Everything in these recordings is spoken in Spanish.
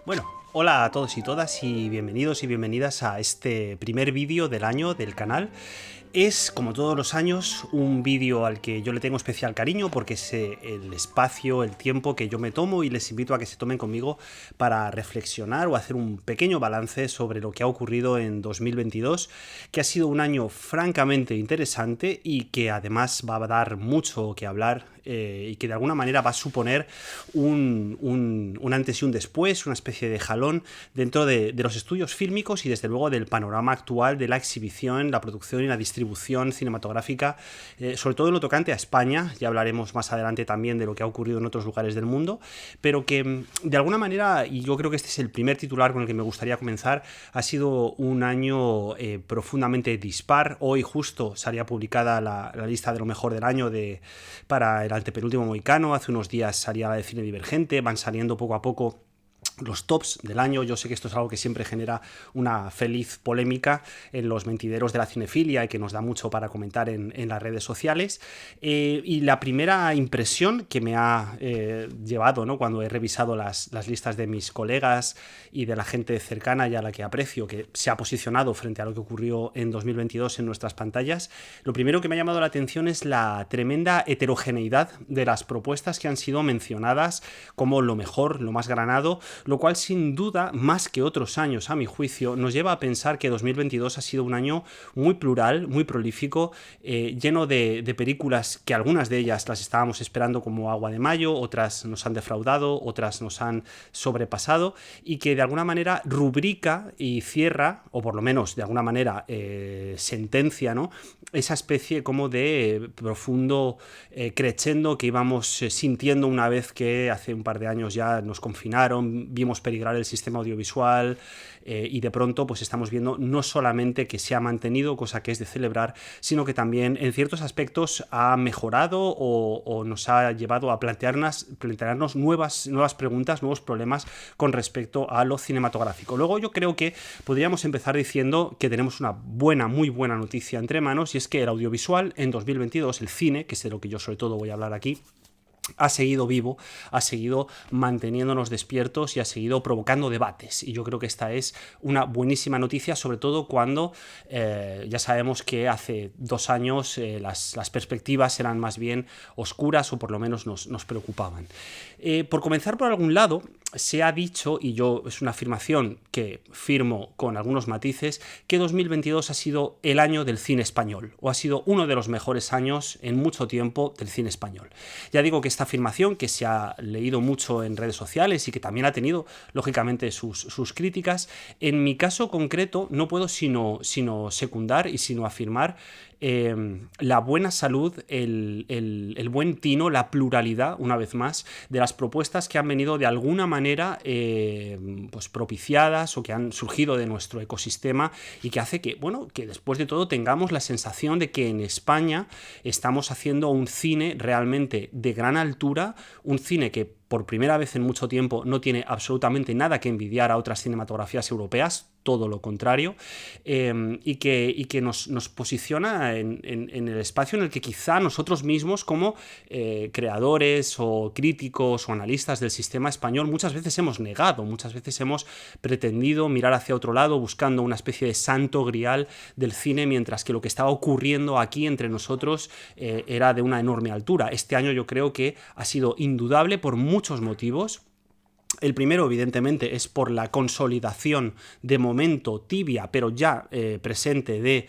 Bueno, hola a todos y todas y bienvenidos y bienvenidas a este primer vídeo del año del canal. Es, como todos los años, un vídeo al que yo le tengo especial cariño porque es el espacio, el tiempo que yo me tomo y les invito a que se tomen conmigo para reflexionar o hacer un pequeño balance sobre lo que ha ocurrido en 2022, que ha sido un año francamente interesante y que además va a dar mucho que hablar y que de alguna manera va a suponer un antes y un después, una especie de jalón dentro de los estudios fílmicos y desde luego del panorama actual de la exhibición, la producción y la distribución cinematográfica, sobre todo en lo tocante a España. Ya hablaremos más adelante también de lo que ha ocurrido en otros lugares del mundo, pero que de alguna manera, y yo creo que este es el primer titular con el que me gustaría comenzar, ha sido un año profundamente dispar. Hoy justo salía publicada la lista de lo mejor del año para el antepenúltimo Mohicano. Hace unos días salía la de Cine Divergente, van saliendo poco a poco los tops del año. Yo sé que esto es algo que siempre genera una feliz polémica en los mentideros de la cinefilia y que nos da mucho para comentar en las redes sociales. Y la primera impresión que me ha llevado, ¿no?, cuando he revisado las listas de mis colegas y de la gente cercana y a la que aprecio, que se ha posicionado frente a lo que ocurrió en 2022 en nuestras pantallas, lo primero que me ha llamado la atención es la tremenda heterogeneidad de las propuestas que han sido mencionadas como lo mejor, lo más granado, lo cual sin duda, más que otros años a mi juicio, nos lleva a pensar que 2022 ha sido un año muy plural, muy prolífico, lleno de películas que algunas de ellas las estábamos esperando como agua de mayo, otras nos han defraudado, otras nos han sobrepasado, y que de alguna manera rubrica y cierra, o por lo menos de alguna manera sentencia, ¿no?, esa especie como de profundo crescendo que íbamos sintiendo una vez que hace un par de años ya nos confinaron, vimos peligrar el sistema audiovisual y de pronto pues estamos viendo no solamente que se ha mantenido, cosa que es de celebrar, sino que también en ciertos aspectos ha mejorado o nos ha llevado a plantearnos nuevas preguntas, nuevos problemas con respecto a lo cinematográfico. Luego yo creo que podríamos empezar diciendo que tenemos una muy buena noticia entre manos, y es que el audiovisual en 2022, el cine, que es de lo que yo sobre todo voy a hablar aquí, ha seguido vivo, ha seguido manteniéndonos despiertos y ha seguido provocando debates, y yo creo que esta es una buenísima noticia, sobre todo cuando ya sabemos que hace 2 años las perspectivas eran más bien oscuras o por lo menos nos preocupaban. Por comenzar por algún lado, se ha dicho, y yo es una afirmación que firmo con algunos matices, que 2022 ha sido el año del cine español, o ha sido uno de los mejores años en mucho tiempo del cine español. Ya digo que esta afirmación, que se ha leído mucho en redes sociales y que también ha tenido lógicamente sus críticas, en mi caso concreto no puedo sino secundar y sino afirmar la buena salud, el buen tino, la pluralidad, una vez más, de las propuestas que han venido de alguna manera pues propiciadas o que han surgido de nuestro ecosistema, y que hace que, bueno, que después de todo tengamos la sensación de que en España estamos haciendo un cine realmente de gran altura, un cine que por primera vez en mucho tiempo no tiene absolutamente nada que envidiar a otras cinematografías europeas, todo lo contrario, y que nos posiciona en el espacio en el que quizá nosotros mismos como creadores o críticos o analistas del sistema español muchas veces hemos negado, muchas veces hemos pretendido mirar hacia otro lado buscando una especie de santo grial del cine, mientras que lo que estaba ocurriendo aquí entre nosotros era de una enorme altura. Este año yo creo que ha sido indudable por muchos motivos. El primero, evidentemente, es por la consolidación de momento tibia, pero ya presente, de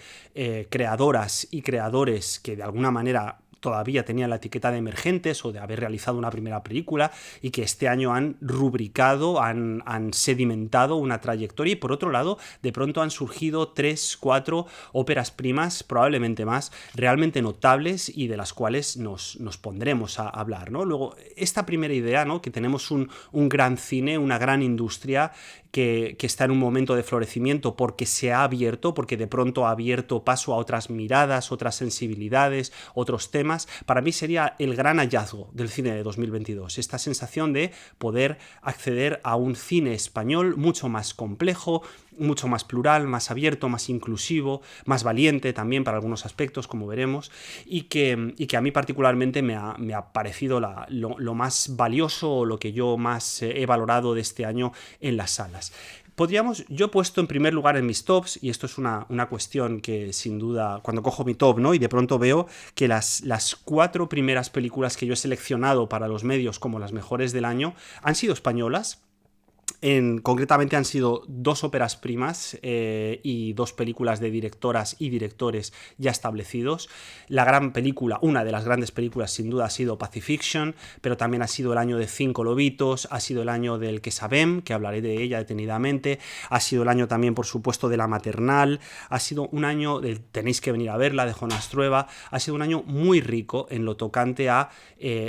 creadoras y creadores que de alguna manera todavía tenían la etiqueta de emergentes o de haber realizado una primera película y que este año han rubricado, han sedimentado una trayectoria, y por otro lado de pronto han surgido 3, 4 óperas primas, probablemente más, realmente notables y de las cuales nos pondremos a hablar, ¿no? Luego, esta primera idea, ¿no?, que tenemos un gran cine, una gran industria que está en un momento de florecimiento porque se ha abierto, porque de pronto ha abierto paso a otras miradas, otras sensibilidades, otros temas. Para mí sería el gran hallazgo del cine de 2022, esta sensación de poder acceder a un cine español mucho más complejo, mucho más plural, más abierto, más inclusivo, más valiente también para algunos aspectos, como veremos, y que a mí particularmente me ha parecido lo más valioso o lo que yo más he valorado de este año en las salas. Yo he puesto en primer lugar en mis tops, y esto es una cuestión que sin duda, cuando cojo mi top, ¿no? Y de pronto veo que las 4 primeras películas que yo he seleccionado para los medios como las mejores del año han sido españolas. Concretamente han sido 2 óperas primas y 2 películas de directoras y directores ya establecidos. La gran película, una de las grandes películas sin duda ha sido Pacifiction, pero también ha sido el año de Cinco lobitos, ha sido el año del Que sabem, que hablaré de ella detenidamente, ha sido el año también, por supuesto, de La maternal, ha sido un año de Tenéis que venir a verla, de Jonas Trueba, ha sido un año muy rico en lo tocante a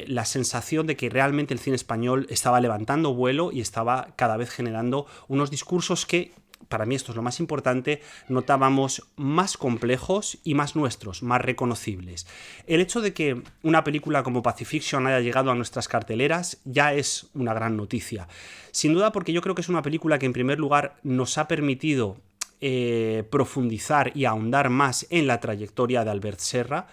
la sensación de que realmente el cine español estaba levantando vuelo y estaba cada vez generando unos discursos que, para mí esto es lo más importante, notábamos más complejos y más nuestros, más reconocibles. El hecho de que una película como Pacifiction haya llegado a nuestras carteleras ya es una gran noticia. Sin duda, porque yo creo que es una película que en primer lugar nos ha permitido profundizar y ahondar más en la trayectoria de Albert Serra,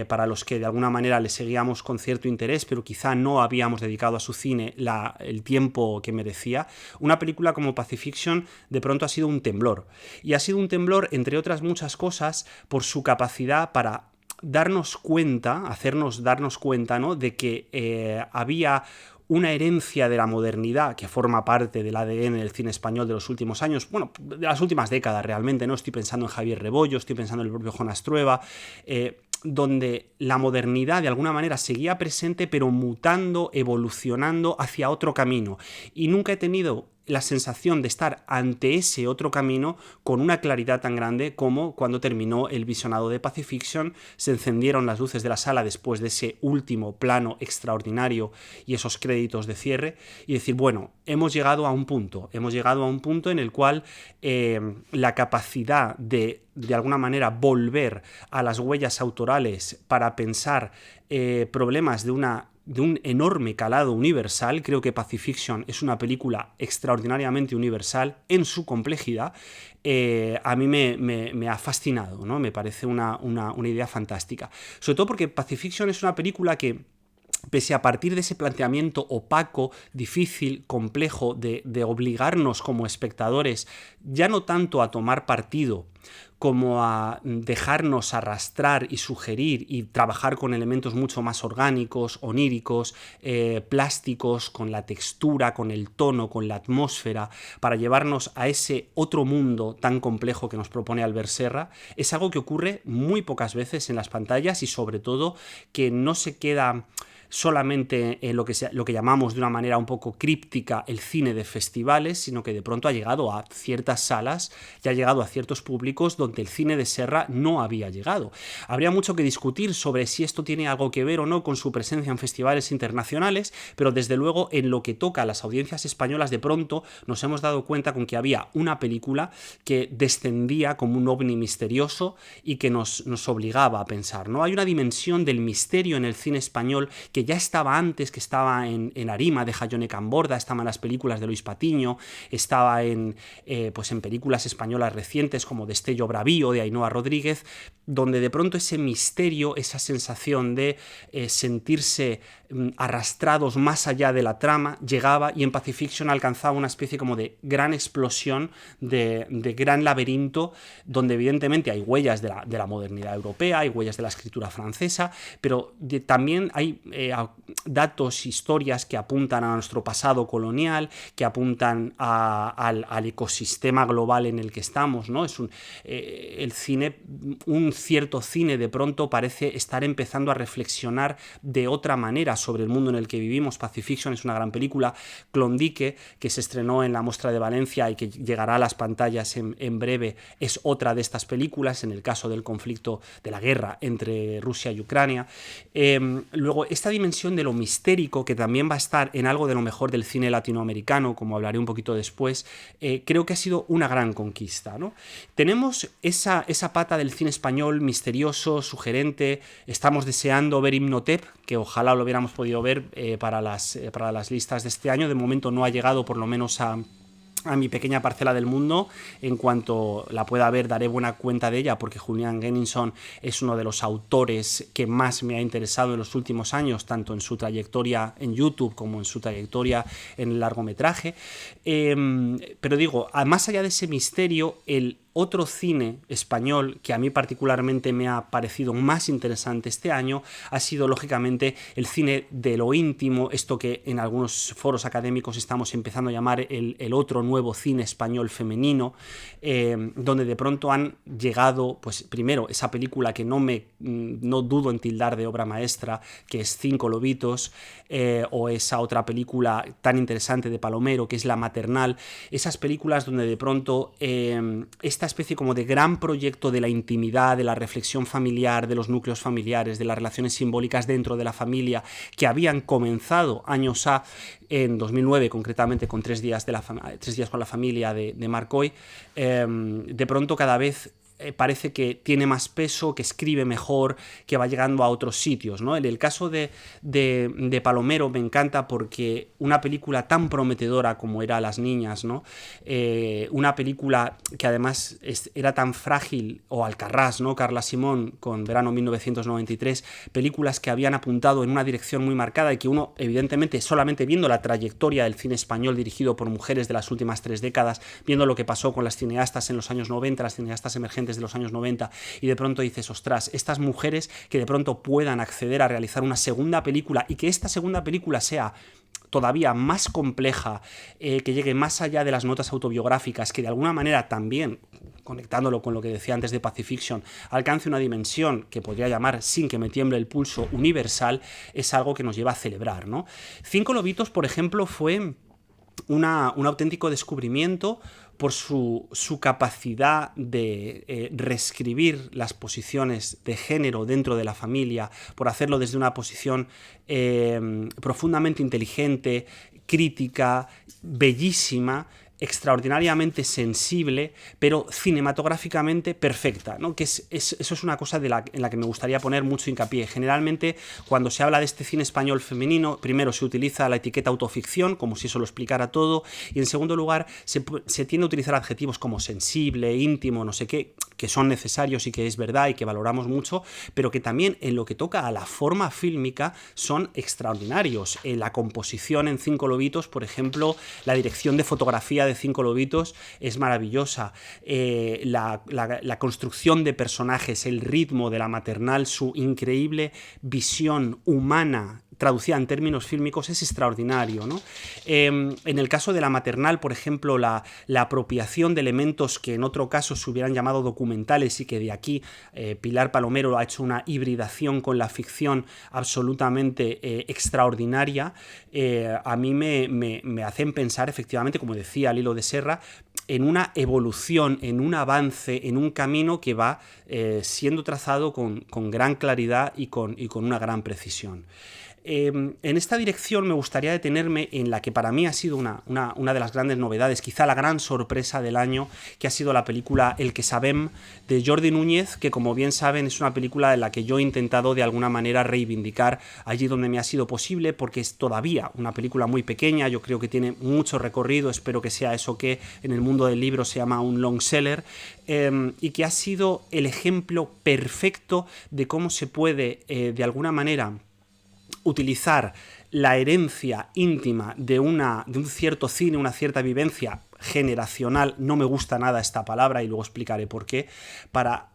para los que de alguna manera le seguíamos con cierto interés, pero quizá no habíamos dedicado a su cine el tiempo que merecía. Una película como Pacifiction de pronto ha sido un temblor. Y ha sido un temblor, entre otras muchas cosas, por su capacidad para hacernos darnos cuenta, ¿no?, de que había una herencia de la modernidad que forma parte del ADN del cine español de los últimos años, bueno, de las últimas décadas realmente, ¿no? Estoy pensando en Javier Rebollo, estoy pensando en el propio Jonas Trueba, donde la modernidad de alguna manera seguía presente, pero mutando, evolucionando hacia otro camino. Y nunca he tenido la sensación de estar ante ese otro camino con una claridad tan grande como cuando terminó el visionado de Pacifiction, se encendieron las luces de la sala después de ese último plano extraordinario y esos créditos de cierre, y decir, bueno, hemos llegado a un punto en el cual la capacidad de alguna manera volver a las huellas autorales para pensar problemas de un enorme calado universal. Creo que Pacifiction es una película extraordinariamente universal en su complejidad. A mí me ha fascinado, ¿no? Me parece una idea fantástica. Sobre todo porque Pacifiction es una película que, pese a partir de ese planteamiento opaco, difícil, complejo, de obligarnos como espectadores ya no tanto a tomar partido como a dejarnos arrastrar y sugerir y trabajar con elementos mucho más orgánicos, oníricos, plásticos, con la textura, con el tono, con la atmósfera, para llevarnos a ese otro mundo tan complejo que nos propone Albert Serra, es algo que ocurre muy pocas veces en las pantallas y sobre todo que no se queda solamente en lo que llamamos de una manera un poco críptica el cine de festivales, sino que de pronto ha llegado a ciertas salas y ha llegado a ciertos públicos donde el cine de Serra no había llegado. Habría mucho que discutir sobre si esto tiene algo que ver o no con su presencia en festivales internacionales, pero desde luego en lo que toca a las audiencias españolas de pronto nos hemos dado cuenta con que había una película que descendía como un ovni misterioso y que nos obligaba a pensar, ¿no? Hay una dimensión del misterio en el cine español que ya estaba antes, que estaba en Arima de Jayone Camborda, estaba en las películas de Luis Patiño, estaba en películas españolas recientes como Destello Bravío de Ainhoa Rodríguez, donde de pronto ese misterio, esa sensación de sentirse arrastrados más allá de la trama llegaba, y en Pacifiction alcanzaba una especie como de gran explosión, de gran laberinto, donde evidentemente hay huellas de la modernidad europea, hay huellas de la escritura francesa, pero también hay datos, historias que apuntan a nuestro pasado colonial, que apuntan al ecosistema global en el que estamos, ¿no? Es el cine, un cierto cine de pronto parece estar empezando a reflexionar de otra manera sobre el mundo en el que vivimos. Pacifiction es una gran película. Klondike, que se estrenó en la Mostra de Valencia y que llegará a las pantallas en breve, es otra de estas películas en el caso del conflicto, de la guerra entre Rusia y Ucrania. Luego, esta dimensión de lo mistérico, que también va a estar en algo de lo mejor del cine latinoamericano, como hablaré un poquito después, creo que ha sido una gran conquista, ¿no? Tenemos esa pata del cine español misterioso, sugerente. Estamos deseando ver Imhotep, que ojalá lo hubiéramos podido ver para las listas de este año. De momento no ha llegado, por lo menos a a mi pequeña parcela del mundo. En cuanto la pueda ver daré buena cuenta de ella, porque Julian Genninson es uno de los autores que más me ha interesado en los últimos años, tanto en su trayectoria en YouTube como en su trayectoria en el largometraje. Pero digo, más allá de ese misterio, el otro cine español que a mí particularmente me ha parecido más interesante este año ha sido, lógicamente, el cine de lo íntimo, esto que en algunos foros académicos estamos empezando a llamar el otro nuevo cine español femenino, donde de pronto han llegado, pues primero, esa película que no dudo en tildar de obra maestra, que es Cinco lobitos, o esa otra película tan interesante de Palomero, que es La maternal, esas películas donde de pronto esta especie como de gran proyecto de la intimidad, de la reflexión familiar, de los núcleos familiares, de las relaciones simbólicas dentro de la familia, que habían comenzado años en 2009 concretamente con Tres días con la familia de Marcoy, de pronto cada vez parece que tiene más peso, que escribe mejor, que va llegando a otros sitios, ¿no? En el caso de Palomero me encanta porque una película tan prometedora como era Las niñas, ¿no? Una película que además era tan frágil, o Alcarrás, ¿no? Carla Simón con Verano 1993, películas que habían apuntado en una dirección muy marcada y que uno, evidentemente, solamente viendo la trayectoria del cine español dirigido por mujeres de las últimas 3 décadas, viendo lo que pasó con las cineastas en los años 90, las cineastas emergentes de los años 90, y de pronto dices, ostras, estas mujeres que de pronto puedan acceder a realizar una segunda película y que esta segunda película sea todavía más compleja, que llegue más allá de las notas autobiográficas, que de alguna manera también, conectándolo con lo que decía antes de Pacifiction, alcance una dimensión que podría llamar, sin que me tiemble el pulso, universal, es algo que nos lleva a celebrar, ¿no? Cinco lobitos, por ejemplo, fue un auténtico descubrimiento por su capacidad de reescribir las posiciones de género dentro de la familia, por hacerlo desde una posición profundamente inteligente, crítica, bellísima, extraordinariamente sensible, pero cinematográficamente perfecta, ¿no? Que eso es una cosa en la que me gustaría poner mucho hincapié. Generalmente, cuando se habla de este cine español femenino, primero se utiliza la etiqueta autoficción, como si eso lo explicara todo, y en segundo lugar se tiende a utilizar adjetivos como sensible, íntimo, no sé qué, que son necesarios y que es verdad y que valoramos mucho, pero que también en lo que toca a la forma fílmica son extraordinarios. La composición en Cinco lobitos, por ejemplo, la dirección de fotografía de Cinco lobitos es maravillosa, la construcción de personajes, el ritmo de La maternal, su increíble visión humana traducida en términos fílmicos es extraordinario, ¿no? En el caso de La maternal, por ejemplo, la apropiación de elementos que en otro caso se hubieran llamado documentales y que de aquí Pilar Palomero ha hecho una hibridación con la ficción absolutamente extraordinaria, a mí me hacen pensar efectivamente, como decía Lilo de Serra, en una evolución, en un avance, en un camino que va siendo trazado con gran claridad y con una gran precisión. En esta dirección me gustaría detenerme en la que para mí ha sido una de las grandes novedades, quizá la gran sorpresa del año, que ha sido la película El que sabem, de Jordi Núñez, que como bien saben es una película en la que yo he intentado de alguna manera reivindicar allí donde me ha sido posible, porque es todavía una película muy pequeña, yo creo que tiene mucho recorrido, espero que sea eso que en el mundo del libro se llama un long seller, y que ha sido el ejemplo perfecto de cómo se puede de alguna manera utilizar la herencia íntima de un cierto cine, una cierta vivencia generacional, no me gusta nada esta palabra y luego explicaré por qué, para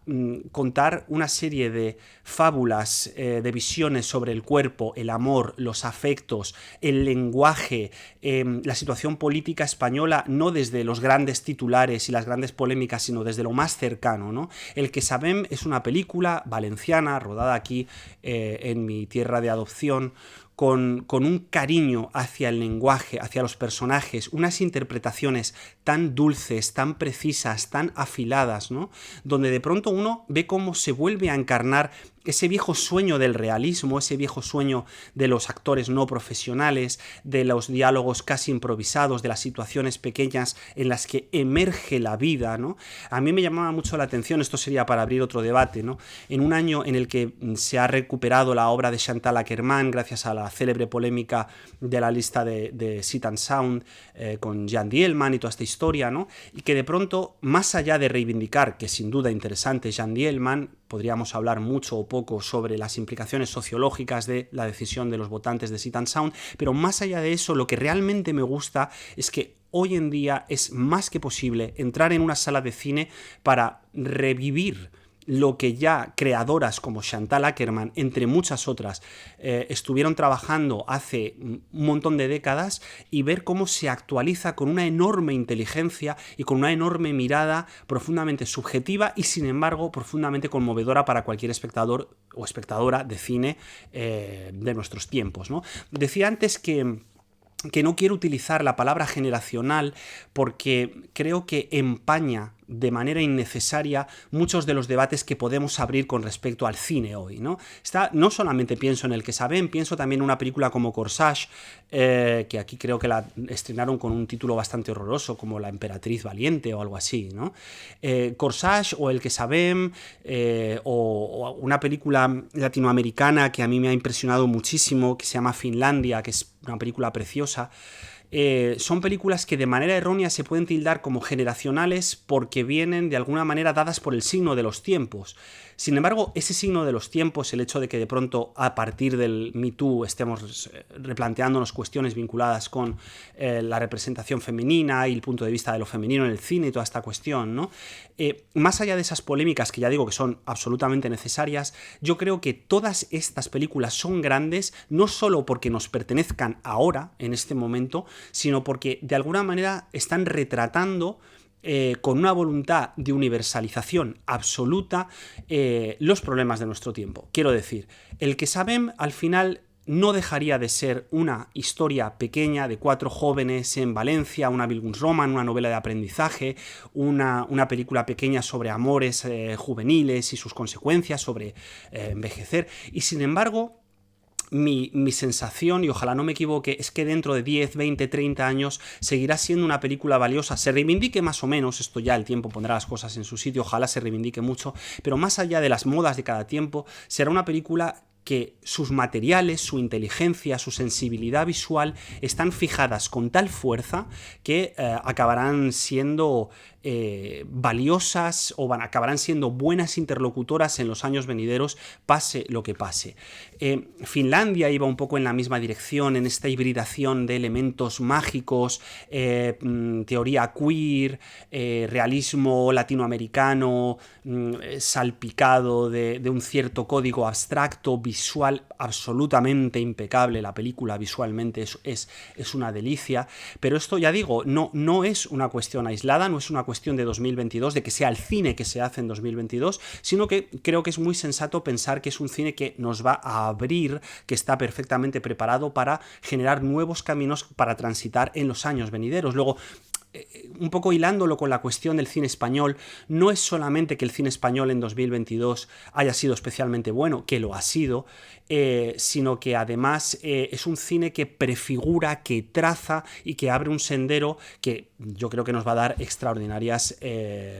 contar una serie de fábulas, de visiones sobre el cuerpo, el amor, los afectos, el lenguaje, la situación política española, no desde los grandes titulares y las grandes polémicas, sino desde lo más cercano, ¿no? El que sabem es una película valenciana, rodada aquí en mi tierra de adopción, con un cariño hacia el lenguaje, hacia los personajes, unas interpretaciones tan dulces, tan precisas, tan afiladas, ¿no? Donde de pronto uno ve cómo se vuelve a encarnar ese viejo sueño del realismo, ese viejo sueño de los actores no profesionales, de los diálogos casi improvisados, de las situaciones pequeñas en las que emerge la vida, ¿no? A mí me llamaba mucho la atención, esto sería para abrir otro debate, ¿no? En un año en el que se ha recuperado la obra de Chantal Akerman gracias a la célebre polémica de la lista de Sit and Sound con Jan Dielman y toda esta historia, ¿no? Y que de pronto, más allá de reivindicar, que sin duda interesante Jan Dielman, podríamos hablar mucho o poco sobre las implicaciones sociológicas de la decisión de los votantes de Sit and Sound, pero más allá de eso, lo que realmente me gusta es que hoy en día es más que posible entrar en una sala de cine para revivir lo que ya creadoras como Chantal Akerman, entre muchas otras, estuvieron trabajando hace un montón de décadas, y ver cómo se actualiza con una enorme inteligencia y con una enorme mirada profundamente subjetiva y, sin embargo, profundamente conmovedora para cualquier espectador o espectadora de cine de nuestros tiempos, ¿no? Decía antes que no quiero utilizar la palabra generacional porque creo que empaña de manera innecesaria muchos de los debates que podemos abrir con respecto al cine hoy, ¿no? No solamente pienso en El que saben, pienso también en una película como Corsage, que aquí creo que la estrenaron con un título bastante horroroso, como La Emperatriz Valiente o algo así, ¿no? Corsage o El que saben, o una película latinoamericana que a mí me ha impresionado muchísimo, que se llama Finlandia, que es una película preciosa. Son películas que de manera errónea se pueden tildar como generacionales porque vienen de alguna manera dadas por el signo de los tiempos. Sin embargo, ese signo de los tiempos, el hecho de que de pronto a partir del Me Too estemos replanteándonos cuestiones vinculadas con la representación femenina y el punto de vista de lo femenino en el cine y toda esta cuestión, ¿no? Más allá de esas polémicas que ya digo que son absolutamente necesarias, yo creo que todas estas películas son grandes no solo porque nos pertenezcan ahora, en este momento, sino porque de alguna manera están retratando con una voluntad de universalización absoluta los problemas de nuestro tiempo. Quiero decir, El que saben al final no dejaría de ser una historia pequeña de 4 jóvenes en Valencia, una Bildungsroman, una novela de aprendizaje, una película pequeña sobre amores juveniles y sus consecuencias, sobre envejecer, y sin embargo mi sensación, y ojalá no me equivoque, es que dentro de 10, 20, 30 años seguirá siendo una película valiosa, se reivindique más o menos, esto ya el tiempo pondrá las cosas en su sitio, ojalá se reivindique mucho, pero más allá de las modas de cada tiempo, será una película que sus materiales, su inteligencia, su sensibilidad visual están fijadas con tal fuerza que acabarán siendo valiosas o acabarán siendo buenas interlocutoras en los años venideros, pase lo que pase. Finlandia iba un poco en la misma dirección, en esta hibridación de elementos mágicos, teoría queer, realismo latinoamericano, salpicado de un cierto código abstracto, visual absolutamente impecable. La película visualmente es una delicia, pero esto, ya digo, no es una cuestión aislada, no es una cuestión de 2022, de que sea el cine que se hace en 2022, sino que creo que es muy sensato pensar que es un cine que nos va a abrir, que está perfectamente preparado para generar nuevos caminos para transitar en los años venideros. Luego, un poco hilándolo con la cuestión del cine español, no es solamente que el cine español en 2022 haya sido especialmente bueno, que lo ha sido, sino que además es un cine que prefigura, que traza y que abre un sendero que yo creo que nos va a dar extraordinarias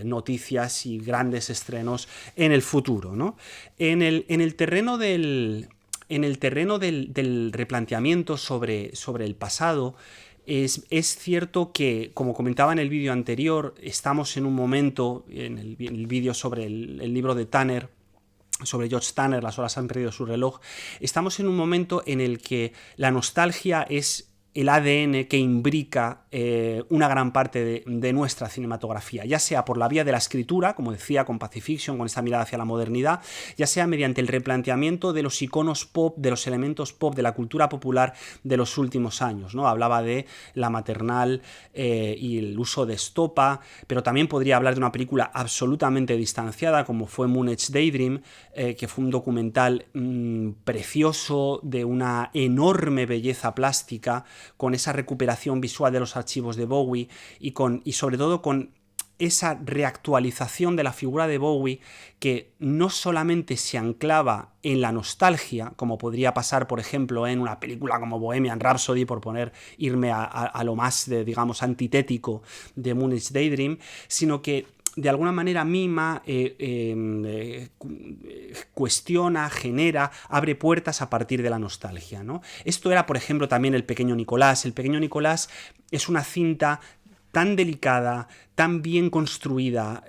noticias y grandes estrenos en el futuro, ¿no? En el terreno del replanteamiento sobre el pasado, es cierto que, como comentaba en el vídeo anterior, estamos en un momento, en el vídeo sobre el libro de Tanner, sobre George Tanner, Las horas han perdido su reloj, estamos en un momento en el que la nostalgia es el ADN que imbrica una gran parte de nuestra cinematografía, ya sea por la vía de la escritura, como decía, con Pacifiction, con esta mirada hacia la modernidad, ya sea mediante el replanteamiento de los iconos pop, de los elementos pop, de la cultura popular de los últimos años, ¿no? Hablaba de La Maternal y el uso de estopa, pero también podría hablar de una película absolutamente distanciada, como fue Moonage Daydream, que fue un documental precioso, de una enorme belleza plástica, con esa recuperación visual de los archivos de Bowie y sobre todo con esa reactualización de la figura de Bowie que no solamente se anclaba en la nostalgia, como podría pasar, por ejemplo, en una película como Bohemian Rhapsody, por irme a lo más, digamos, antitético de Moonage Daydream, sino que de alguna manera mima, cuestiona, genera, abre puertas a partir de la nostalgia, ¿no? Esto era, por ejemplo, también El pequeño Nicolás. El pequeño Nicolás es una cinta tan delicada, tan bien construida,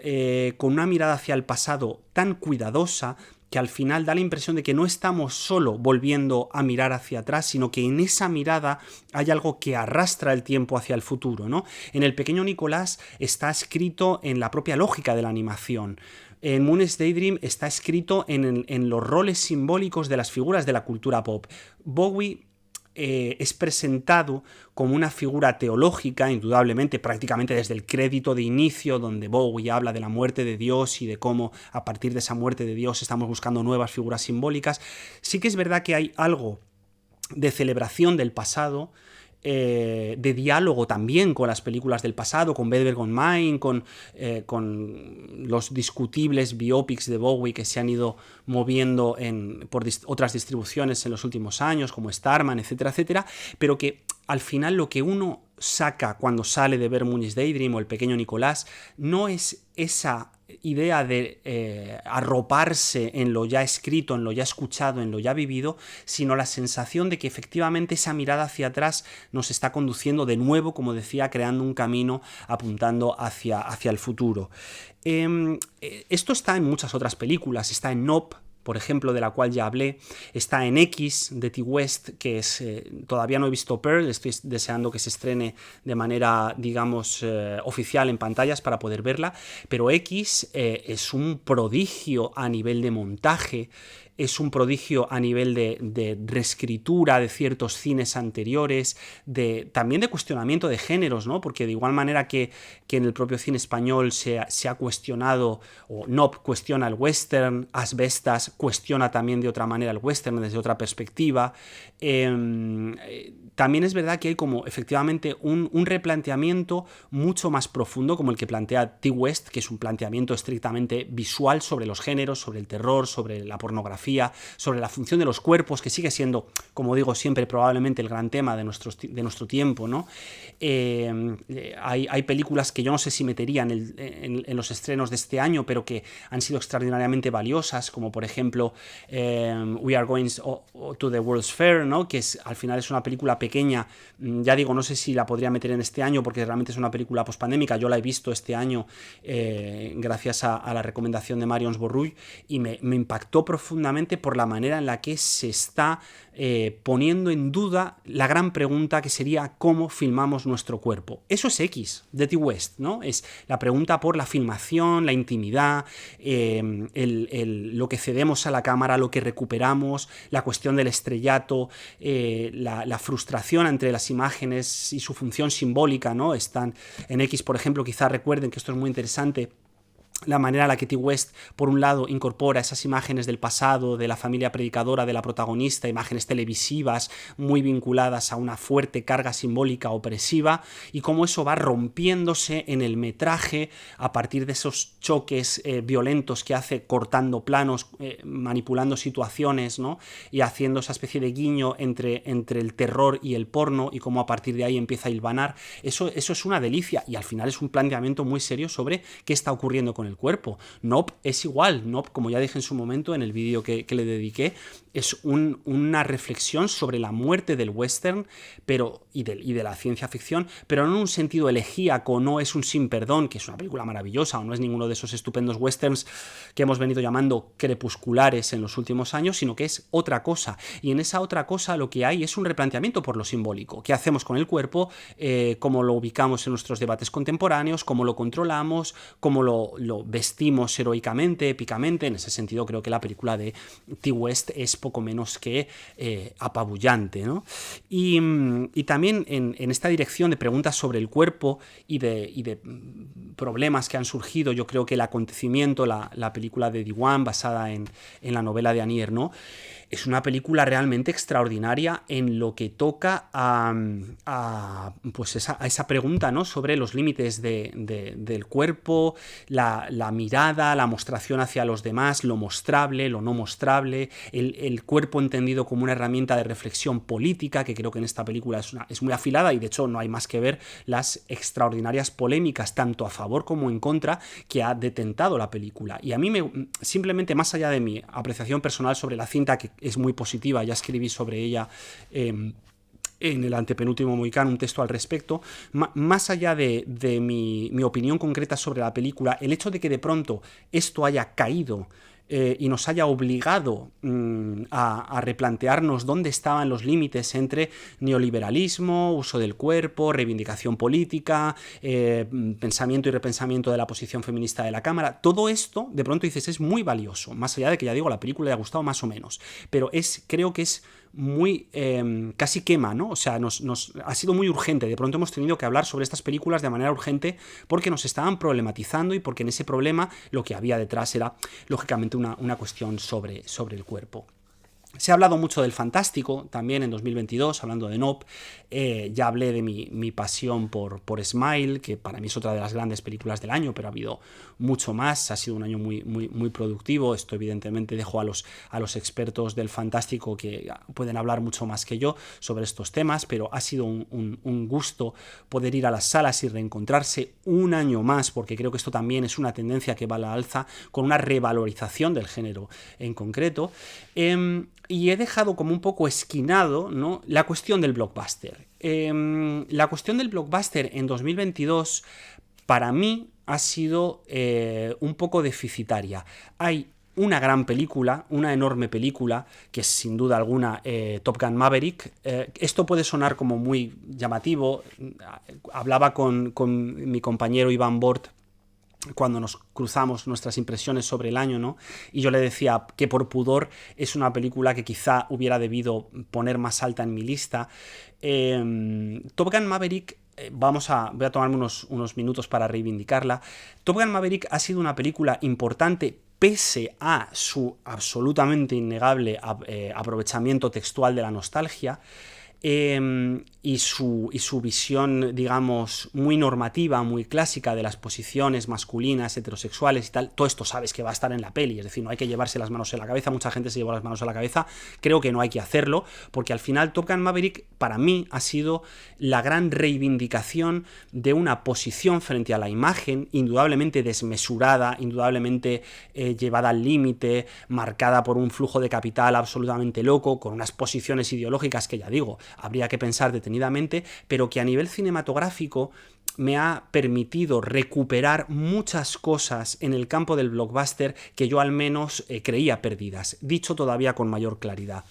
con una mirada hacia el pasado tan cuidadosa, que al final da la impresión de que no estamos solo volviendo a mirar hacia atrás, sino que en esa mirada hay algo que arrastra el tiempo hacia el futuro, ¿no? En El pequeño Nicolás está escrito en la propia lógica de la animación. En Moonage Daydream está escrito en los roles simbólicos de las figuras de la cultura pop. Bowie es presentado como una figura teológica, indudablemente, prácticamente desde el crédito de inicio, donde Bowie habla de la muerte de Dios y de cómo a partir de esa muerte de Dios estamos buscando nuevas figuras simbólicas. Sí que es verdad que hay algo de celebración del pasado, de diálogo también con las películas del pasado, con Better Gone Mine, con los discutibles biopics de Bowie que se han ido moviendo por otras distribuciones en los últimos años, como Starman, etcétera, etcétera, pero que al final lo que uno saca cuando sale de ver Moonage Daydream o El pequeño Nicolás no es esa idea de arroparse en lo ya escrito, en lo ya escuchado, en lo ya vivido, sino la sensación de que efectivamente esa mirada hacia atrás nos está conduciendo de nuevo, como decía, creando un camino apuntando hacia el futuro. Esto está en muchas otras películas, está en Nope, por ejemplo, de la cual ya hablé, está en X, de Ti West, que es, todavía no he visto Pearl, estoy deseando que se estrene de manera, digamos, oficial en pantallas para poder verla, pero X es un prodigio a nivel de montaje, es un prodigio a nivel de reescritura de ciertos cines anteriores, también de cuestionamiento de géneros, ¿no? Porque de igual manera que en el propio cine español se ha cuestionado, o Nope cuestiona el western, Asbestas cuestiona también de otra manera el western, desde otra perspectiva. También es verdad que hay como efectivamente un replanteamiento mucho más profundo, como el que plantea Ti West, que es un planteamiento estrictamente visual sobre los géneros, sobre el terror, sobre la pornografía, sobre la función de los cuerpos, que sigue siendo, como digo siempre, probablemente el gran tema de nuestro tiempo, ¿no? Hay películas que yo no sé si metería en los estrenos de este año, pero que han sido extraordinariamente valiosas, como por ejemplo We Are Going to the World's Fair, ¿no? Que al final es una película pequeña, ya digo, no sé si la podría meter en este año porque realmente es una película pospandémica. Yo la he visto este año gracias a la recomendación de Marions Borrull y me impactó profundamente por la manera en la que se está poniendo en duda la gran pregunta que sería ¿cómo filmamos nuestro cuerpo? Eso es X, de Ti West, ¿no? Es la pregunta por la filmación, la intimidad, lo que cedemos a la cámara, lo que recuperamos, la cuestión del estrellato, la frustración entre las imágenes y su función simbólica, ¿no? Están en X, por ejemplo, quizás recuerden que esto es muy interesante, la manera en la que Ti West, por un lado, incorpora esas imágenes del pasado, de la familia predicadora de la protagonista, imágenes televisivas muy vinculadas a una fuerte carga simbólica opresiva, y cómo eso va rompiéndose en el metraje a partir de esos choques violentos que hace, cortando planos, manipulando situaciones, ¿no? Y haciendo esa especie de guiño entre el terror y el porno, y cómo a partir de ahí empieza a hilvanar. Eso es una delicia, y al final es un planteamiento muy serio sobre qué está ocurriendo con el cuerpo. Nope es igual. Nope, como ya dije en su momento en el vídeo que le dediqué, es una reflexión sobre la muerte del western y de la ciencia ficción, pero no en un sentido elegíaco, no es un sin perdón, que es una película maravillosa, o no es ninguno de esos estupendos westerns que hemos venido llamando crepusculares en los últimos años, sino que es otra cosa. Y en esa otra cosa lo que hay es un replanteamiento por lo simbólico. ¿Qué hacemos con el cuerpo? ¿Cómo lo ubicamos en nuestros debates contemporáneos? ¿Cómo lo controlamos? ¿Cómo lo lo vestimos heroicamente, épicamente. En ese sentido creo que la película de Ti West es poco menos que apabullante, ¿no? Y también en esta dirección de preguntas sobre el cuerpo y de problemas que han surgido, yo creo que El acontecimiento, la película de Diwan basada en la novela de Annie Ernaux, es una película realmente extraordinaria en lo que toca a esa pregunta, ¿no?, sobre los límites del cuerpo, la mirada, la mostración hacia los demás, lo mostrable, lo no mostrable, el cuerpo entendido como una herramienta de reflexión política, que creo que en esta película es muy afilada, y de hecho no hay más que ver las extraordinarias polémicas, tanto a favor como en contra, que ha detentado la película. Y a mí simplemente, más allá de mi apreciación personal sobre la cinta, que es muy positiva, ya escribí sobre ella en el antepenúltimo Mohicano un texto al respecto, más allá de mi opinión concreta sobre la película, el hecho de que de pronto esto haya caído y nos haya obligado a replantearnos dónde estaban los límites entre neoliberalismo, uso del cuerpo, reivindicación política, pensamiento y repensamiento de la posición feminista de la Cámara. Todo esto, de pronto dices, es muy valioso, más allá de que, ya digo, la película le ha gustado más o menos, pero creo que es muy casi quema, ¿no? O sea, nos ha sido muy urgente. De pronto hemos tenido que hablar sobre estas películas de manera urgente porque nos estaban problematizando y porque en ese problema lo que había detrás era, lógicamente, una cuestión sobre el cuerpo. Se ha hablado mucho del fantástico también en 2022, hablando de Nope. Ya hablé de mi pasión por Smile, que para mí es otra de las grandes películas del año, pero ha habido mucho más. Ha sido un año muy productivo. Esto evidentemente dejo a los expertos del fantástico, que pueden hablar mucho más que yo sobre estos temas, pero ha sido un gusto poder ir a las salas y reencontrarse un año más, porque creo que esto también es una tendencia que va a la alza, con una revalorización del género en concreto. Y he dejado como un poco esquinado, ¿no?, la cuestión del blockbuster. La cuestión del blockbuster en 2022 para mí ha sido un poco deficitaria. Hay una gran película, una enorme película, que es sin duda alguna Top Gun Maverick. Esto puede sonar como muy llamativo. Hablaba con mi compañero Iván Bort cuando nos cruzamos nuestras impresiones sobre el año, ¿no? Y yo le decía que por pudor es una película que quizá hubiera debido poner más alta en mi lista. Top Gun Maverick, voy a tomarme unos minutos para reivindicarla. Top Gun Maverick ha sido una película importante pese a su absolutamente innegable aprovechamiento textual de la nostalgia. Y su visión, digamos, muy normativa, muy clásica de las posiciones masculinas, heterosexuales y tal. Todo esto sabes que va a estar en la peli, es decir, no hay que llevarse las manos en la cabeza. Mucha gente se lleva las manos a la cabeza. Creo que no hay que hacerlo, porque al final Top Gun Maverick para mí ha sido la gran reivindicación de una posición frente a la imagen, indudablemente desmesurada, indudablemente llevada al límite, marcada por un flujo de capital absolutamente loco, con unas posiciones ideológicas que, ya digo, habría que pensar detenidamente, pero que a nivel cinematográfico me ha permitido recuperar muchas cosas en el campo del blockbuster que yo al menos creía perdidas. Dicho todavía con mayor claridad,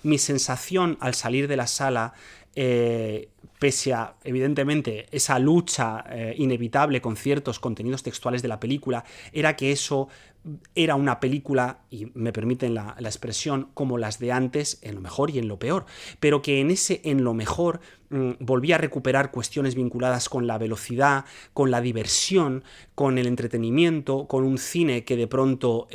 mi sensación al salir de la sala, pese a, evidentemente, esa lucha inevitable con ciertos contenidos textuales de la película, era que eso era una película, y me permiten la expresión, como las de antes, en lo mejor y en lo peor, pero que en lo mejor volvía a recuperar cuestiones vinculadas con la velocidad, con la diversión, con el entretenimiento, con un cine que de pronto,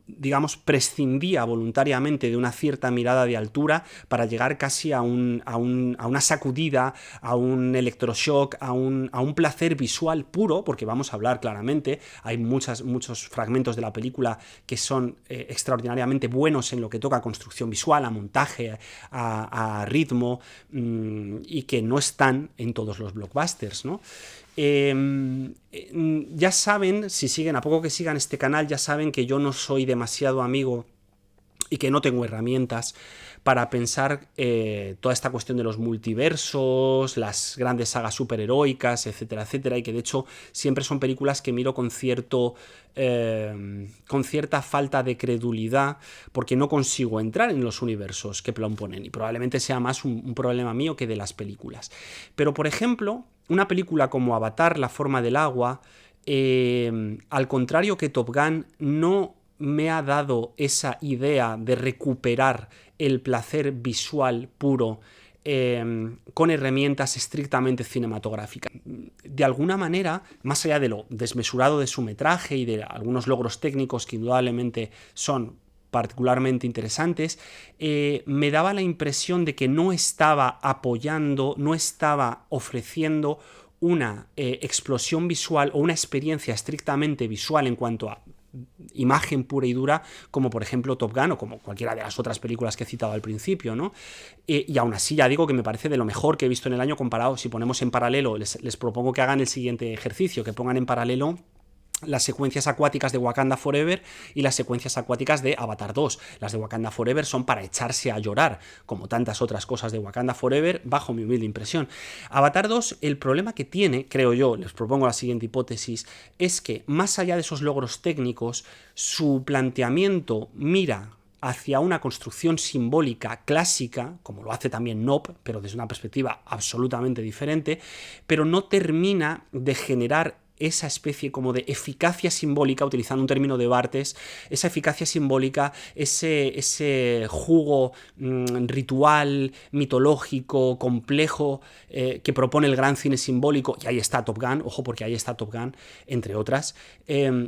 digamos, prescindía voluntariamente de una cierta mirada de altura para llegar casi a una sacudida, a un electroshock, a un placer visual puro, porque vamos a hablar claramente, hay muchos fragmentos de la película que son extraordinariamente buenos en lo que toca a construcción visual, a montaje, a ritmo, y que no están en todos los blockbusters, ¿no? Ya saben, a poco que sigan este canal, ya saben que yo no soy demasiado amigo y que no tengo herramientas para pensar toda esta cuestión de los multiversos, las grandes sagas superheroicas, etcétera, etcétera, y que de hecho siempre son películas que miro con cierta falta de credulidad, porque no consigo entrar en los universos que proponen, y probablemente sea más un problema mío que de las películas. Pero, por ejemplo, una película como Avatar, La forma del agua, al contrario que Top Gun, no me ha dado esa idea de recuperar el placer visual puro con herramientas estrictamente cinematográficas. De alguna manera, más allá de lo desmesurado de su metraje y de algunos logros técnicos que indudablemente son particularmente interesantes, me daba la impresión de que no estaba apoyando, no estaba ofreciendo una explosión visual o una experiencia estrictamente visual en cuanto a imagen pura y dura, como por ejemplo Top Gun o como cualquiera de las otras películas que he citado al principio, ¿no? Y aún así ya digo que me parece de lo mejor que he visto en el año comparado. Si ponemos en paralelo, les propongo que hagan el siguiente ejercicio, que pongan en paralelo las secuencias acuáticas de Wakanda Forever y las secuencias acuáticas de Avatar 2. Las de Wakanda Forever son para echarse a llorar, como tantas otras cosas de Wakanda Forever, bajo mi humilde impresión. Avatar 2, el problema que tiene, creo yo, les propongo la siguiente hipótesis, es que más allá de esos logros técnicos, su planteamiento mira hacia una construcción simbólica clásica, como lo hace también Nope, pero desde una perspectiva absolutamente diferente, pero no termina de generar esa especie como de eficacia simbólica, utilizando un término de Barthes, esa eficacia simbólica, ese jugo ritual, mitológico, complejo, que propone el gran cine simbólico, y ahí está Top Gun, ojo, porque ahí está Top Gun, entre otras,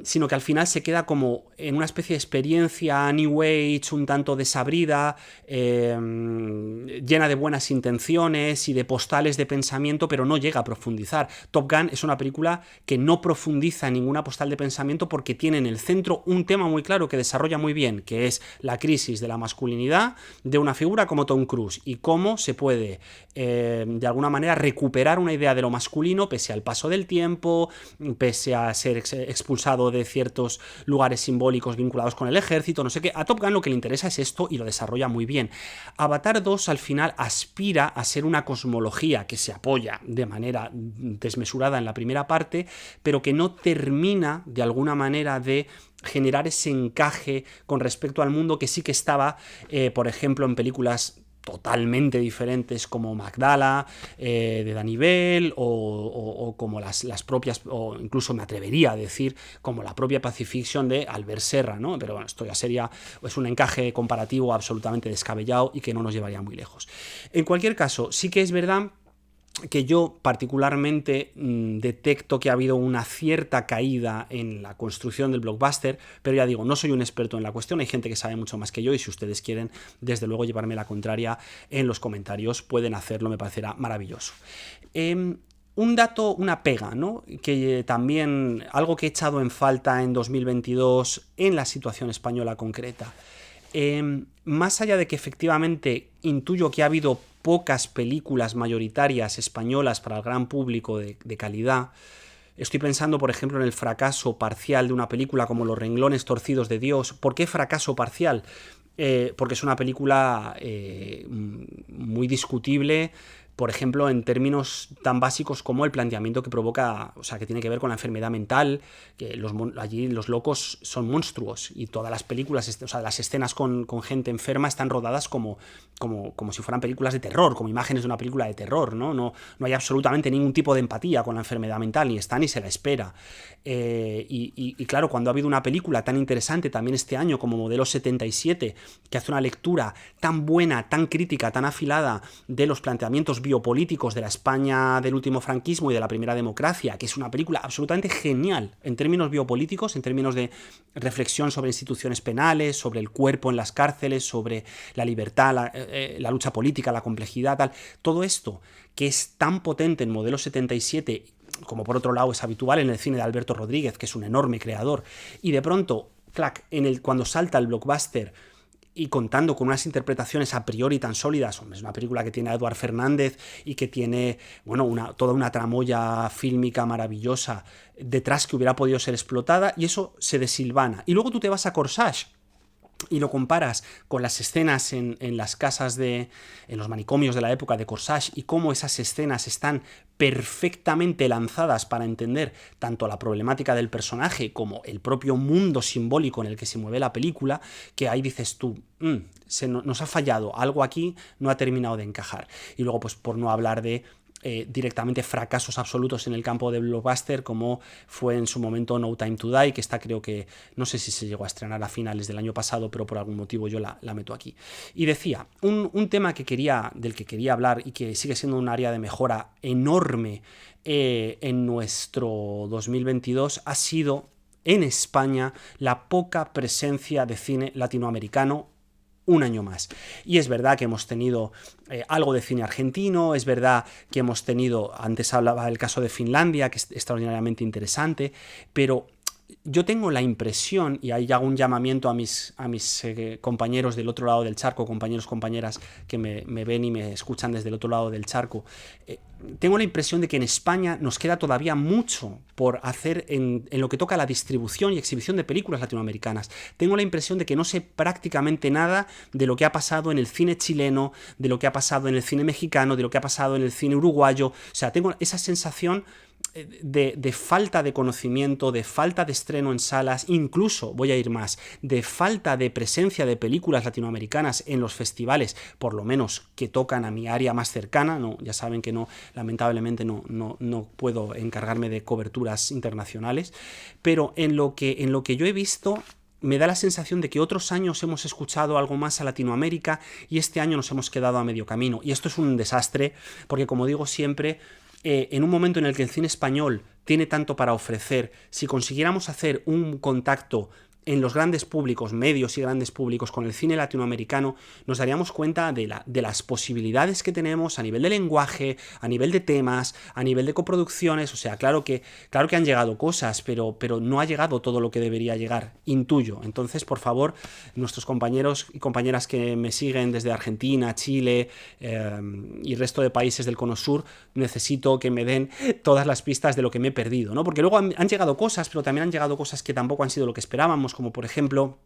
sino que al final se queda como en una especie de experiencia New Age, un tanto desabrida, llena de buenas intenciones y de postales de pensamiento, pero no llega a profundizar. Top Gun es una película que no profundiza en ninguna postal de pensamiento porque tiene en el centro un tema muy claro que desarrolla muy bien, que es la crisis de la masculinidad de una figura como Tom Cruise y cómo se puede, de alguna manera, recuperar una idea de lo masculino pese al paso del tiempo, pese a ser expulsado de ciertos lugares simbólicos vinculados con el ejército, no sé qué. A Top Gun lo que le interesa es esto y lo desarrolla muy bien. Avatar 2 al final aspira a ser una cosmología que se apoya de manera desmesurada en la primera parte, pero que no termina de alguna manera de generar ese encaje con respecto al mundo que sí que estaba, por ejemplo, en películas totalmente diferentes como Magdala, de Danny Bell, o como las propias, o incluso me atrevería a decir como la propia Pacifiction de Albert Serra, ¿no? Pero bueno, esto ya sería pues un encaje comparativo absolutamente descabellado y que no nos llevaría muy lejos. En cualquier caso, sí que es verdad que yo particularmente detecto que ha habido una cierta caída en la construcción del blockbuster, pero ya digo, no soy un experto en la cuestión, hay gente que sabe mucho más que yo y si ustedes quieren, desde luego, llevarme la contraria en los comentarios, pueden hacerlo, me parecerá maravilloso. Un dato, una pega, ¿no? Que también, algo que he echado en falta en 2022 en la situación española concreta. Más allá de que efectivamente intuyo que ha habido pocas películas mayoritarias españolas para el gran público de calidad, estoy pensando, por ejemplo, en el fracaso parcial de una película como Los renglones torcidos de Dios. ¿Por qué fracaso parcial? Porque es una película muy discutible, por ejemplo, en términos tan básicos como el planteamiento que provoca, o sea, que tiene que ver con la enfermedad mental, que allí los locos son monstruos y todas las películas, o sea, las escenas con gente enferma están rodadas como si fueran películas de terror, como imágenes de una película de terror, ¿no? No hay absolutamente ningún tipo de empatía con la enfermedad mental, ni está ni se la espera. Y claro, cuando ha habido una película tan interesante también este año como Modelo 77, que hace una lectura tan buena, tan crítica, tan afilada de los planteamientos biopolíticos de la España del último franquismo y de la primera democracia, que es una película absolutamente genial en términos biopolíticos, en términos de reflexión sobre instituciones penales, sobre el cuerpo en las cárceles, sobre la libertad, la lucha política, la complejidad, tal. Todo esto que es tan potente en Modelo 77, como por otro lado es habitual en el cine de Alberto Rodríguez, que es un enorme creador, y de pronto, clac, cuando salta el blockbuster y contando con unas interpretaciones a priori tan sólidas, es una película que tiene a Eduard Fernández y que tiene, bueno, toda una tramoya fílmica maravillosa detrás que hubiera podido ser explotada, y eso se desilvana. Y luego tú te vas a Corsage y lo comparas con las escenas en las casas en los manicomios de la época de Corsage, y cómo esas escenas están perfectamente lanzadas para entender tanto la problemática del personaje como el propio mundo simbólico en el que se mueve la película, que ahí dices tú, nos ha fallado, algo aquí no ha terminado de encajar. Y luego, pues por no hablar de directamente fracasos absolutos en el campo de blockbuster, como fue en su momento No Time to Die, que esta creo que, no sé si se llegó a estrenar a finales del año pasado, pero por algún motivo yo la meto aquí. Y decía, un tema del que quería hablar y que sigue siendo un área de mejora enorme en nuestro 2022 ha sido en España la poca presencia de cine latinoamericano un año más. Y es verdad que hemos tenido algo de cine argentino, es verdad que hemos tenido, antes hablaba del caso de Finlandia, que es extraordinariamente interesante, pero yo tengo la impresión, y ahí hago un llamamiento a mis compañeros del otro lado del charco, compañeras que me ven y me escuchan desde el otro lado del charco, tengo la impresión de que en España nos queda todavía mucho por hacer en lo que toca a la distribución y exhibición de películas latinoamericanas. Tengo la impresión de que no sé prácticamente nada de lo que ha pasado en el cine chileno, de lo que ha pasado en el cine mexicano, de lo que ha pasado en el cine uruguayo. O sea, tengo esa sensación de falta de conocimiento, de falta de estreno en salas, incluso, voy a ir más, de falta de presencia de películas latinoamericanas en los festivales, por lo menos que tocan a mi área más cercana. No, ya saben que no, lamentablemente no puedo encargarme de coberturas internacionales, pero en lo que yo he visto, me da la sensación de que otros años hemos escuchado algo más a Latinoamérica y este año nos hemos quedado a medio camino. Y esto es un desastre, porque como digo siempre, en un momento en el que el cine español tiene tanto para ofrecer, si consiguiéramos hacer un contacto en los grandes públicos, medios y grandes públicos, con el cine latinoamericano, nos daríamos cuenta de las posibilidades que tenemos a nivel de lenguaje, a nivel de temas, a nivel de coproducciones. O sea, claro que han llegado cosas, pero no ha llegado todo lo que debería llegar, intuyo. Entonces, por favor, nuestros compañeros y compañeras que me siguen desde Argentina, Chile y el resto de países del Cono Sur, necesito que me den todas las pistas de lo que me he perdido, ¿no? Porque luego han llegado cosas, pero también han llegado cosas que tampoco han sido lo que esperábamos, como por ejemplo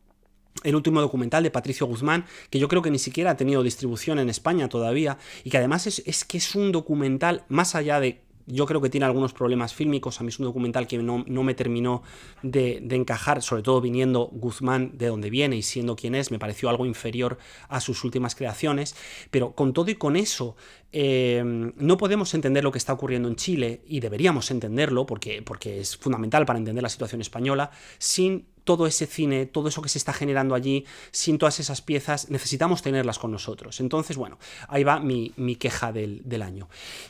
el último documental de Patricio Guzmán, que yo creo que ni siquiera ha tenido distribución en España todavía, y que además es que es un documental, más allá de, yo creo que tiene algunos problemas fílmicos, a mí es un documental que no me terminó de encajar, sobre todo viniendo Guzmán de donde viene y siendo quien es, me pareció algo inferior a sus últimas creaciones, pero con todo y con eso, no podemos entender lo que está ocurriendo en Chile, y deberíamos entenderlo porque es fundamental para entender la situación española, sin todo ese cine, todo eso que se está generando allí, sin todas esas piezas, necesitamos tenerlas con nosotros. Entonces, bueno, ahí va mi queja del año.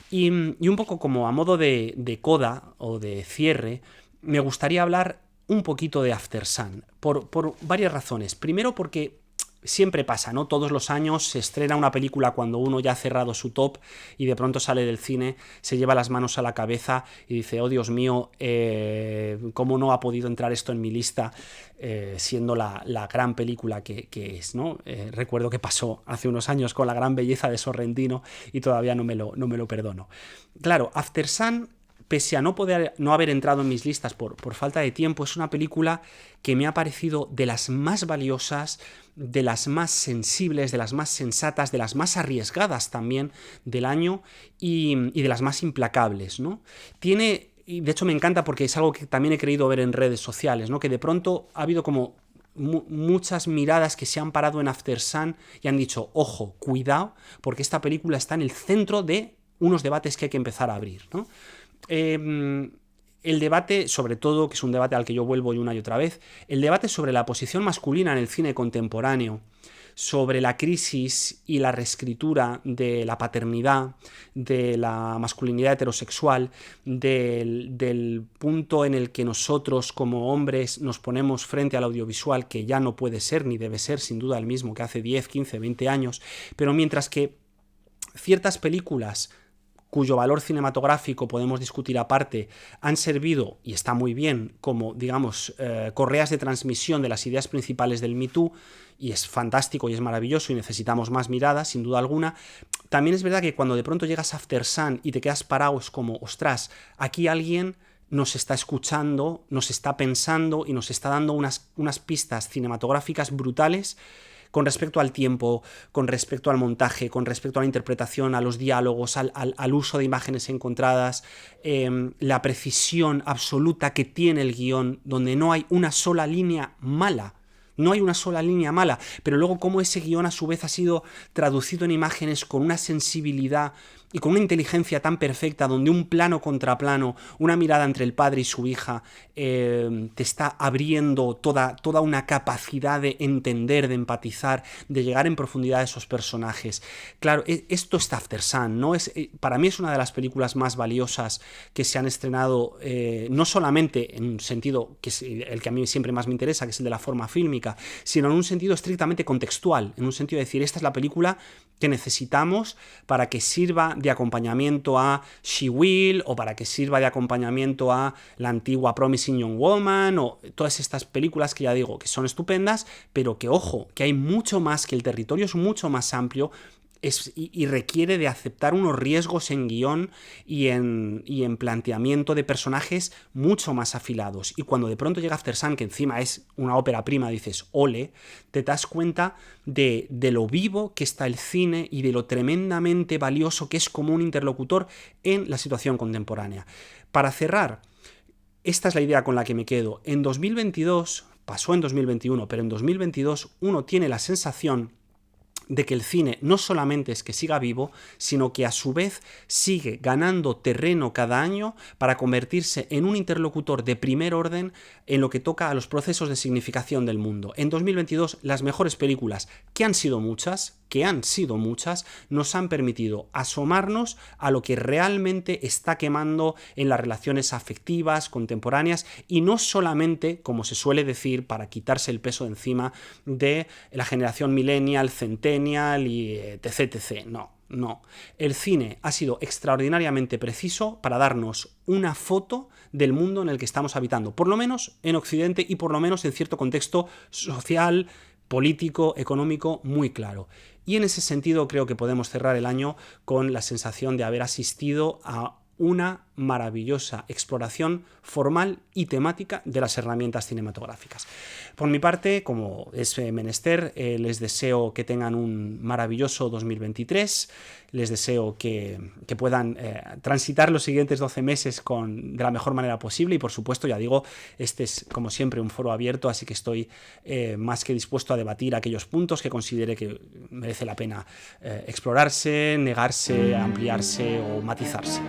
Y un poco como a modo de coda o de cierre, me gustaría hablar un poquito de Aftersun, por varias razones. Primero porque siempre pasa, ¿no? Todos los años se estrena una película cuando uno ya ha cerrado su top y de pronto sale del cine, se lleva las manos a la cabeza y dice, oh Dios mío, ¿cómo no ha podido entrar esto en mi lista siendo la gran película que es, ¿no? Recuerdo que pasó hace unos años con La gran belleza de Sorrentino y todavía no me lo perdono. Claro, Aftersun, pese a no haber entrado en mis listas por falta de tiempo, es una película que me ha parecido de las más valiosas, de las más sensibles, de las más sensatas, de las más arriesgadas también del año y de las más implacables, ¿no? Y de hecho me encanta porque es algo que también he creído ver en redes sociales, ¿no? Que de pronto ha habido como muchas miradas que se han parado en Aftersun y han dicho, ojo, cuidado, porque esta película está en el centro de unos debates que hay que empezar a abrir, ¿no? El debate, sobre todo, que es un debate al que yo vuelvo una y otra vez, el debate sobre la posición masculina en el cine contemporáneo, sobre la crisis y la reescritura de la paternidad, de la masculinidad heterosexual, del punto en el que nosotros como hombres nos ponemos frente al audiovisual, que ya no puede ser ni debe ser sin duda el mismo que hace 10, 15, 20 años, pero mientras que ciertas películas cuyo valor cinematográfico podemos discutir aparte, han servido, y está muy bien, como, digamos, correas de transmisión de las ideas principales del Me Too, y es fantástico y es maravilloso y necesitamos más miradas, sin duda alguna. También es verdad que cuando de pronto llegas a Aftersun y te quedas parado, es como, ostras, aquí alguien nos está escuchando, nos está pensando y nos está dando unas pistas cinematográficas brutales con respecto al tiempo, con respecto al montaje, con respecto a la interpretación, a los diálogos, al uso de imágenes encontradas, la precisión absoluta que tiene el guión, donde no hay una sola línea mala. No hay una sola línea mala, pero luego cómo ese guión a su vez ha sido traducido en imágenes con una sensibilidad y con una inteligencia tan perfecta, donde un plano contra plano, una mirada entre el padre y su hija, te está abriendo toda una capacidad de entender, de empatizar, de llegar en profundidad a esos personajes. Claro, esto es After Sun, ¿no? Para mí es una de las películas más valiosas que se han estrenado, no solamente en un sentido que es el que a mí siempre más me interesa, que es el de la forma fílmica, sino en un sentido estrictamente contextual, en un sentido de decir, esta es la película que necesitamos para que sirva de acompañamiento a She Will, o para que sirva de acompañamiento a la antigua Promising Young Woman, o todas estas películas que ya digo que son estupendas, pero que ojo, que hay mucho más, que el territorio es mucho más amplio, y requiere de aceptar unos riesgos en guión y en planteamiento de personajes mucho más afilados. Y cuando de pronto llega After Sun, que encima es una ópera prima, dices, ole, te das cuenta de lo vivo que está el cine y de lo tremendamente valioso que es como un interlocutor en la situación contemporánea. Para cerrar, esta es la idea con la que me quedo. En 2022, pasó en 2021, pero en 2022 uno tiene la sensación de que el cine no solamente es que siga vivo, sino que a su vez sigue ganando terreno cada año para convertirse en un interlocutor de primer orden en lo que toca a los procesos de significación del mundo. En 2022, las mejores películas, que han sido muchas, nos han permitido asomarnos a lo que realmente está quemando en las relaciones afectivas, contemporáneas, y no solamente, como se suele decir, para quitarse el peso de encima de la generación millennial, centennial y etc. No. El cine ha sido extraordinariamente preciso para darnos una foto del mundo en el que estamos habitando, por lo menos en Occidente y por lo menos en cierto contexto social, político, económico muy claro. Y en ese sentido creo que podemos cerrar el año con la sensación de haber asistido a una maravillosa exploración formal y temática de las herramientas cinematográficas. Por mi parte, como es menester, les deseo que tengan un maravilloso 2023, les deseo que puedan transitar los siguientes 12 meses de la mejor manera posible, y por supuesto, ya digo, este es como siempre un foro abierto, así que estoy más que dispuesto a debatir aquellos puntos que considere que merece la pena explorarse, negarse, ampliarse o matizarse.